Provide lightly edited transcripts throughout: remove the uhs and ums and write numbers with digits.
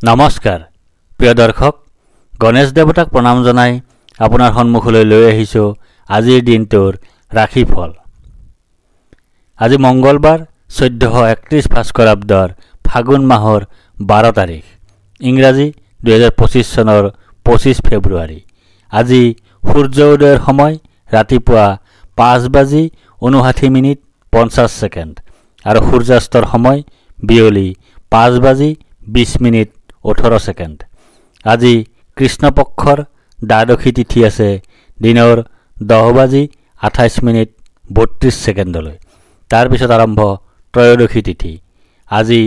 নমস্কাৰ প্ৰিয় দৰ্শক গণেশ দেৱতাক প্ৰণাম জনাই আপোনাৰ সন্মুখলৈ লৈ আহিছো আজিৰ দিনটোৰ ৰাশিফল। আজি মঙ্গলবাৰ 1431 ভাস্কৰাব্দৰ ফাগুন মাহৰ 12 তাৰিখ, ইংৰাজী 2025 চনৰ 25 ফেব্ৰুৱাৰী। আজি সূৰ্য উদয়ৰ সময় ৰাতিপুৱা 5:59:50 আৰু সূৰ্যাস্তৰ সময় বিয়লি 5:20:18। আজি কৃষ্ণপক্ষৰ দ্বাদশী তিথি আছে দিনৰ 10:28:32। তাৰ পিছত আৰম্ভ ত্ৰয়োদশী তিথি। আজি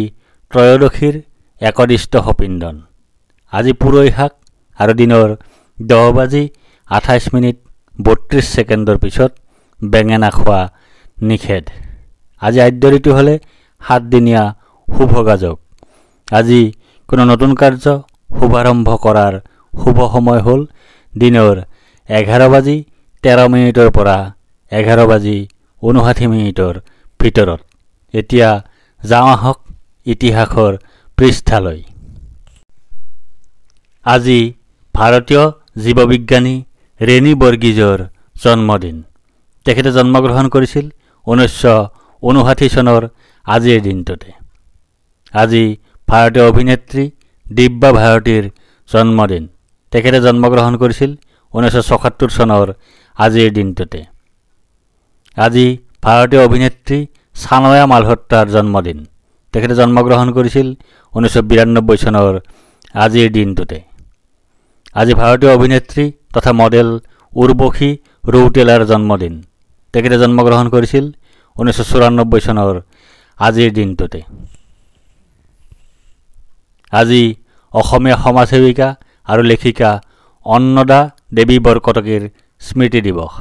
ত্ৰয়োদশীৰ একদিষ্ট সপিণ্ডন। আজি পুৰৈ শাক আৰু দিনৰ 10:28:32 পিছত বেঙেনা খোৱা নিষেধ। আজি আদ্য ঋতু হ'লে 7 দিনীয়া শুভগাজক। আজি কোনো নতুন কাৰ্য শুভাৰম্ভ কৰাৰ শুভ সময় হ'ল দিনৰ 11:13 পৰা 11:59 ভিতৰত। এতিয়া যাওঁ আহক ইতিহাসৰ পৃষ্ঠালৈ। আজি ভাৰতীয় জীৱবিজ্ঞানী ৰেনী বৰ্গিজৰ জন্মদিন। তেখেতে জন্মগ্ৰহণ কৰিছিল 1959 চনৰ আজিৰ দিনটোতে। আজি ভাৰতীয় অভিনেত্ৰী দিব্যা ভাৰতীৰ জন্মদিন। তেখেতে জন্মগ্ৰহণ কৰিছিল 1974 চনৰ আজিৰ দিনটোতে। আজি ভাৰতীয় অভিনেত্ৰী সানয়া মালহোত্ৰাৰ জন্মদিন। তেখেতে জন্মগ্ৰহণ কৰিছিল 1992 চনৰ আজিৰ দিনটোতে। আজি ভাৰতীয় অভিনেত্ৰী তথা মডেল উৰ্বশী ৰৌটেলাৰ জন্মদিন। তেখেতে জন্মগ্ৰহণ কৰিছিল 1994 চনৰ আজিৰ দিনটোতে। আজি অসমীয়া সমাজসেৱিকা আৰু লেখিকা অন্নদা দেৱী বৰকটকীৰ স্মৃতি দিৱস।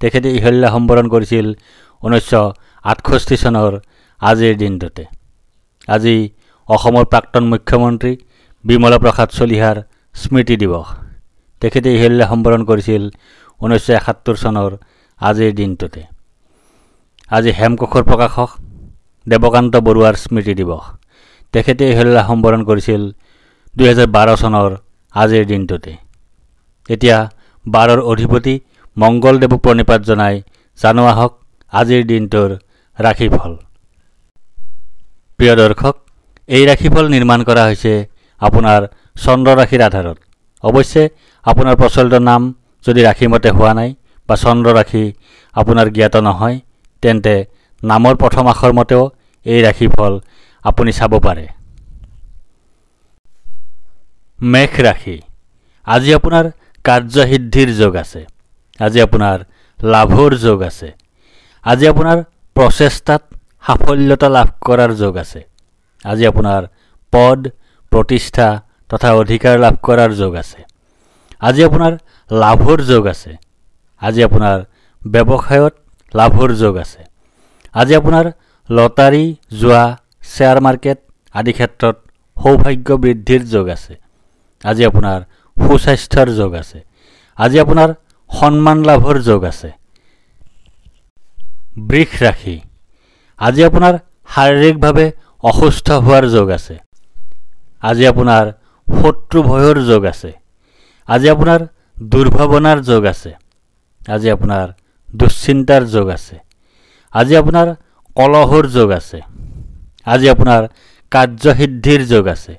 তেখেতে ইহল্যা সম্বৰণ কৰিছিল 1968 চনৰ আজিৰ দিনটোতে। আজি অসমৰ প্ৰাক্তন মুখ্যমন্ত্ৰী বিমলা প্ৰসাদ চলিহাৰ স্মৃতি দিৱস। তেখেতে ইহল্যা সম্বৰণ কৰিছিল 1971 চনৰ আজিৰ দিনটোতে। আজি হেমকোষৰ প্ৰকাশক দেৱকান্ত বৰুৱাৰ স্মৃতি দিৱস। তেখেতে ইহল্যা সম্বৰণ কৰিছিল 2012 চনৰ আজিৰ দিনটোতে। এতিয়া 12ৰ অধিপতি মংগলদেৱক প্ৰণিপাত জনাই জানো আহক আজিৰ দিনটোৰ ৰাশিফল। প্ৰিয় দৰ্শক, এই ৰাশিফল নিৰ্মাণ কৰা হৈছে আপোনাৰ চন্দ্ৰ ৰাশিৰ আধাৰত। অৱশ্যে আপোনাৰ প্ৰচলিত নাম যদি ৰাশিমতে হোৱা নাই বা চন্দ্ৰ ৰাশি আপোনাৰ জ্ঞাত নহয়, তেন্তে নামৰ প্ৰথম আখৰ মতেও এই ৰাশিফল আপুনি চাব পাৰে। মেঘ ৰাশি। আজি আপোনাৰ কাৰ্যসিদ্ধিৰ যোগ আছে। আজি আপোনাৰ লাভৰ যোগ আছে। আজি আপোনাৰ প্ৰচেষ্টাত সাফল্যতা লাভ কৰাৰ যোগ আছে। আজি আপোনাৰ পদ প্ৰতিষ্ঠা তথা অধিকাৰ লাভ কৰাৰ যোগ আছে। আজি আপোনাৰ লাভৰ যোগ আছে। আজি আপোনাৰ ব্যৱসায়ত লাভৰ যোগ আছে। আজি আপোনাৰ লটাৰী জুৱা শ্বেয়াৰ মাৰ্কেট আদি ক্ষেত্ৰত সৌভাগ্য বৃদ্ধিৰ যোগ আছে। আজি আপোনাৰ সুস্বাস্থ্যৰ যোগ আছে। আজি আপোনাৰ সন্মান লাভৰ যোগ আছে। বৃষ ৰাশি। আজি আপোনাৰ শাৰীৰিকভাৱে অসুস্থ হোৱাৰ যোগ আছে। আজি আপোনাৰ শত্ৰু ভয়ৰ যোগ আছে। আজি আপোনাৰ দুৰ্ভাৱনাৰ যোগ আছে। আজি আপোনাৰ দুশ্চিন্তাৰ যোগ আছে। আজি আপোনাৰ কলহৰ যোগ আছে। আজি আপোনাৰ কাৰ্যসিদ্ধিৰ যোগ আছে।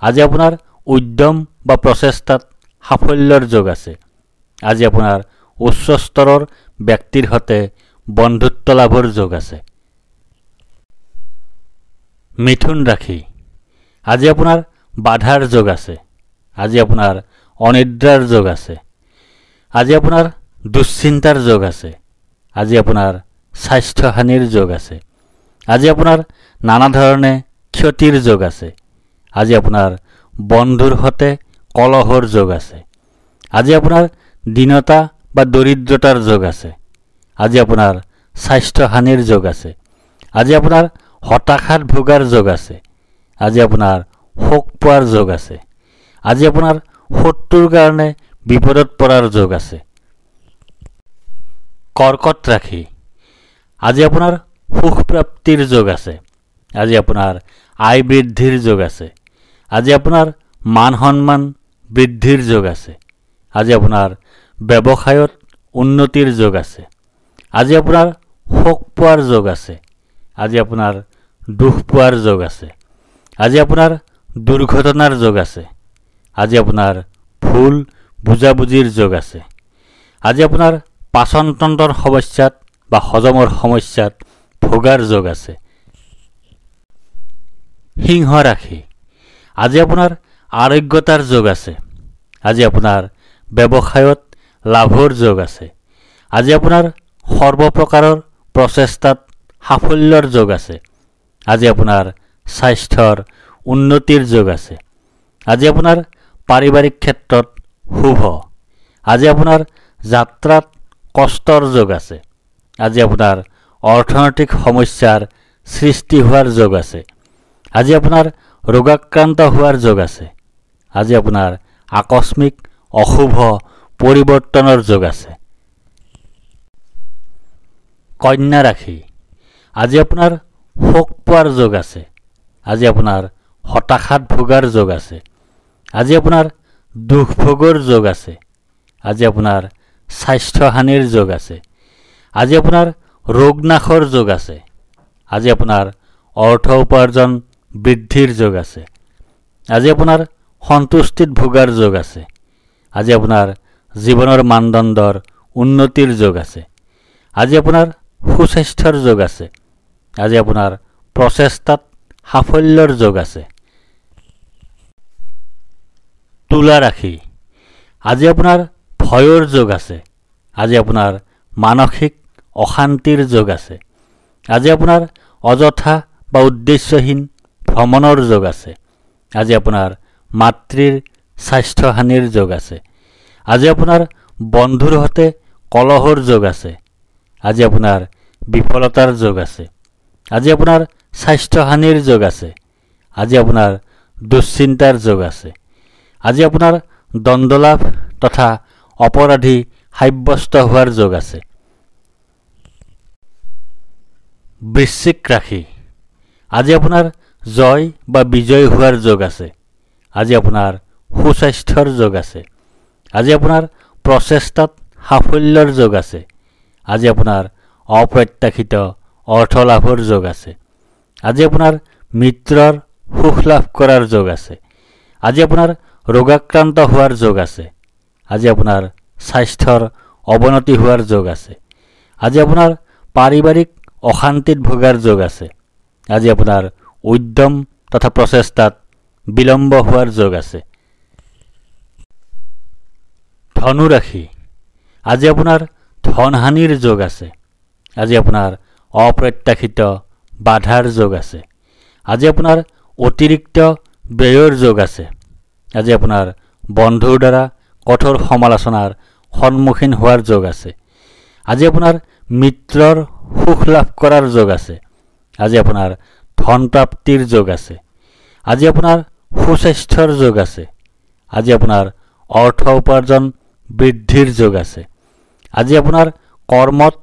আজি আপোনাৰ উদ্যম বা প্ৰচেষ্টাত সাফল্যৰ যোগ আছে। আজি আপোনাৰ উচ্চ স্তৰৰ ব্যক্তিৰ সৈতে বন্ধুত্ব লাভৰ যোগ আছে। মিথুন ৰাশি। আজি আপোনাৰ বাধাৰ যোগ আছে। আজি আপোনাৰ অনিদ্ৰাৰ যোগ আছে। আজি আপোনাৰ দুশ্চিন্তাৰ যোগ আছে। আজি আপোনাৰ স্বাস্থ্যহানিৰ যোগ আছে। আজি আপোনাৰ নানা ধৰণে ক্ষতিৰ যোগ আছে। আজি আপোনাৰ বন্ধুৰ সৈতে কলহৰ যোগ আছে। আজি আপোনাৰ দীনতা বা দৰিদ্ৰতাৰ যোগ আছে। আজি আপোনাৰ স্বাস্থ্যহানিৰ যোগ আছে। আজি আপোনাৰ হতাশাত ভোগাৰ যোগ আছে। আজি আপোনাৰ শোক পোৱাৰ যোগ আছে। আজি আপোনাৰ শত্ৰুৰ কাৰণে বিপদত পৰাৰ যোগ আছে। কৰ্কট ৰাশি। আজি আপোনাৰ সুখ প্ৰাপ্তিৰ যোগ আছে। আজি আপোনাৰ আয় বৃদ্ধিৰ যোগ আছে। আজি আপোনাৰ মান সন্মান বৃদ্ধিৰ যোগ আছে। আজি আপোনাৰ ব্যৱসায়ত উন্নতিৰ যোগ আছে। আজি আপোনাৰ শোক পোৱাৰ যোগ আছে। আজি আপোনাৰ দুখ পোৱাৰ যোগ আছে। আজি আপোনাৰ দুৰ্ঘটনাৰ যোগ আছে। আজি আপোনাৰ ভুল বুজাবুজিৰ যোগ আছে। আজি আপোনাৰ পাচনতন্ত্ৰৰ সমস্যাত বা হজমৰ সমস্যাত ভোগাৰ যোগ আছে। সিংহ ৰাশি, আজি আপোনাৰ আৰোগ্যতাৰ যোগ আছে। আজি আপোনাৰ ব্যৱসায়ত লাভৰ যোগ আছে। আজি আপোনাৰ সৰ্বপ্ৰকাৰৰ প্ৰচেষ্টাত সাফল্যৰ যোগ আছে। আজি আপোনাৰ স্বাস্থ্যৰ উন্নতিৰ যোগ আছে। আজি আপোনাৰ পাৰিবাৰিক ক্ষেত্ৰত শুভ। আজি আপোনাৰ যাত্ৰাত কষ্টৰ যোগ আছে। আজি আপোনাৰ অৰ্থনৈতিক সমস্যাৰ সৃষ্টি হোৱাৰ যোগ আছে। আজি আপোনাৰ ৰোগাক্ৰান্ত হোৱাৰ যোগ আছে। আজি আপোনাৰ আকস্মিক অশুভ পৰিৱৰ্তনৰ যোগ আছে। কন্যা ৰাশি, আজি আপোনাৰ শোক পোৱাৰ যোগ আছে। আজি আপোনাৰ হতাশাত ভোগাৰ যোগ আছে। আজি আপোনাৰ দুখ ভোগৰ যোগ আছে। আজি আপোনাৰ স্বাস্থ্যহানিৰ যোগ আছে। আজি আপোনাৰ ৰোগ নাশৰ যোগ আছে। আজি আপোনাৰ অৰ্থ উপাৰ্জন বৃদ্ধিৰ যোগ আছে। আজি আপোনাৰ সন্তুষ্টিত ভোগাৰ যোগ আছে। আজি আপোনাৰ জীৱনৰ মানদণ্ডৰ উন্নতিৰ যোগ আছে। আজি আপোনাৰ সুস্বাস্থ্যৰ যোগ আছে। আজি আপোনাৰ প্ৰচেষ্টাত সাফল্যৰ যোগ আছে। তুলা ৰাশি, আজি আপোনাৰ ভয়ৰ যোগ আছে। আজি আপোনাৰ মানসিক অশান্তিৰ যোগ আছে। আজি আপোনাৰ অযথা বা উদ্দেশ্যহীন ভ্ৰমণৰ যোগ আছে। আজি আপোনাৰ মাতৃৰ স্বাস্থ্যহানিৰ যোগ আছে। আজি আপোনাৰ বন্ধুৰ সৈতে কলহৰ যোগ আছে। আজি আপোনাৰ বিফলতাৰ যোগ আছে। আজি আপোনাৰ স্বাস্থ্যহানিৰ যোগ আছে। আজি আপোনাৰ দুশ্চিন্তাৰ যোগ আছে। আজি আপোনাৰ দণ্ডলাভ তথা অপৰাধী সাব্যস্ত হোৱাৰ যোগ আছে। বৃশ্চিক ৰাশি, আজি আপোনাৰ জয় বা বিজয় হোৱাৰ যোগ আছে। আজি আপোনাৰ সুস্বাস্থ্যৰ যোগ আছে। আজি আপোনাৰ প্ৰচেষ্টাত সাফল্যৰ যোগ আছে। আজি আপোনাৰ অপ্ৰত্যাশিত অৰ্থ লাভৰ যোগ আছে। আজি আপোনাৰ মিত্ৰৰ সুখ লাভ কৰাৰ যোগ আছে। আজি আপোনাৰ ৰোগাক্ৰান্ত হোৱাৰ যোগ আছে। আজি আপোনাৰ স্বাস্থ্যৰ অৱনতি হোৱাৰ যোগ আছে। আজি আপোনাৰ পাৰিবাৰিক অশান্তিত ভোগাৰ যোগ আছে। আজি আপোনাৰ উদ্যম তথা প্ৰচেষ্টাত বিলম্ব হোৱাৰ যোগ আছে। ধনু ৰাশি, আজি আপোনাৰ ধনহানিৰ যোগ আছে। আজি আপোনাৰ অপ্ৰত্যাশিত বাধাৰ যোগ আছে। আজি আপোনাৰ অতিৰিক্ত ব্যয়ৰ যোগ আছে। আজি আপোনাৰ বন্ধুৰ দ্বাৰা কঠোৰ সমালোচনাৰ সন্মুখীন হোৱাৰ যোগ আছে। আজি আপোনাৰ মিত্ৰৰ সুখ লাভ কৰাৰ যোগ আছে। আজি আপোনাৰ ধন প্ৰাপ্তিৰ যোগ আছে। আজি আপোনাৰ সুস্বাস্থ্যৰ যোগ আছে। আজি আপোনাৰ অৰ্থ উপাৰ্জন বৃদ্ধিৰ যোগ আছে। আজি আপোনাৰ কৰ্মত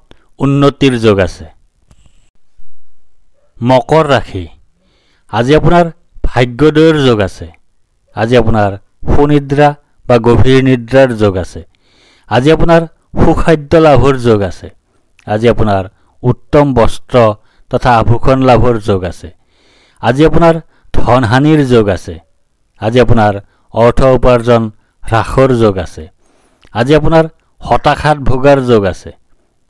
উন্নতিৰ যোগ আছে। মকৰ ৰাশি, আজি আপোনাৰ ভাগ্যোদয়ৰ যোগ আছে। আজি আপোনাৰ সুনিদ্ৰা বা গভীৰ নিদ্ৰাৰ যোগ আছে। আজি আপোনাৰ সুখাদ্য লাভৰ যোগ আছে। আজি আপোনাৰ উত্তম বস্ত্ৰ তথা আভূষণ লাভৰ যোগ আছে। আজি আপোনাৰ ধনহানিৰ যোগ আছে। আজি আপোনাৰ অৰ্থ উপাৰ্জন হ্ৰাসৰ যোগ আছে। আজি আপোনাৰ হতাশাত ভোগাৰ যোগ আছে।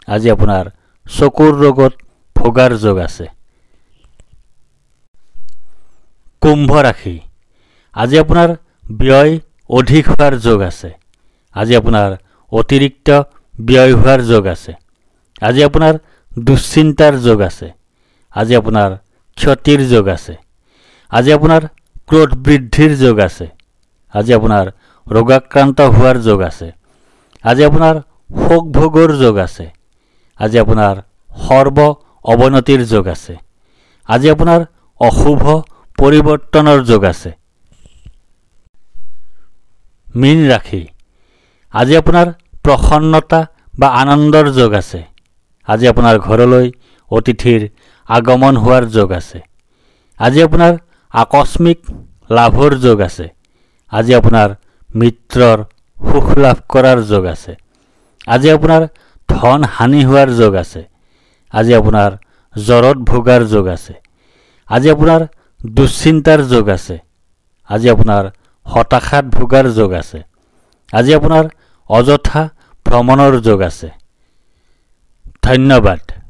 আজি আপোনাৰ চকুৰ ৰোগত ভোগাৰ যোগ আছে। কুম্ভ ৰাশি, আজি আপোনাৰ ব্যয় অধিক হোৱাৰ যোগ আছে। আজি আপোনাৰ অতিৰিক্ত ব্যয় হোৱাৰ যোগ আছে। আজি আপোনাৰ দুশ্চিন্তাৰ যোগ আছে। আজি আপোনাৰ ক্ষতিৰ যোগ আছে। আজি আপোনাৰ ক্ৰোধ বৃদ্ধিৰ যোগ আছে। আজি আপোনাৰ ৰোগাক্ৰান্ত হোৱাৰ যোগ আছে। আজি আপোনাৰ শোক ভোগৰ যোগ আছে। আজি আপোনাৰ সৰ্ব অৱনতিৰ যোগ আছে। আজি আপোনাৰ অশুভ পৰিৱৰ্তনৰ যোগ আছে। মীন ৰাশি, আজি আপোনাৰ প্ৰসন্নতা বা আনন্দৰ যোগ আছে। আজি আপোনাৰ ঘৰলৈ অতিথিৰ আগমন হোৱাৰ যোগ আছে। আজি আপোনাৰ আকস্মিক লাভৰ যোগ আছে। আজি আপোনাৰ মিত্ৰৰ সুখ লাভ কৰাৰ যোগ আছে। আজি আপোনাৰ ধন হানি হোৱাৰ যোগ আছে। আজি আপোনাৰ জ্বৰত ভোগাৰ যোগ আছে। আজি আপোনাৰ দুশ্চিন্তাৰ যোগ আছে। আজি আপোনাৰ হতাশাত ভোগাৰ যোগ আছে। আজি আপোনাৰ অযথা ভ্ৰমণৰ যোগ আছে। ধন্যবাদ।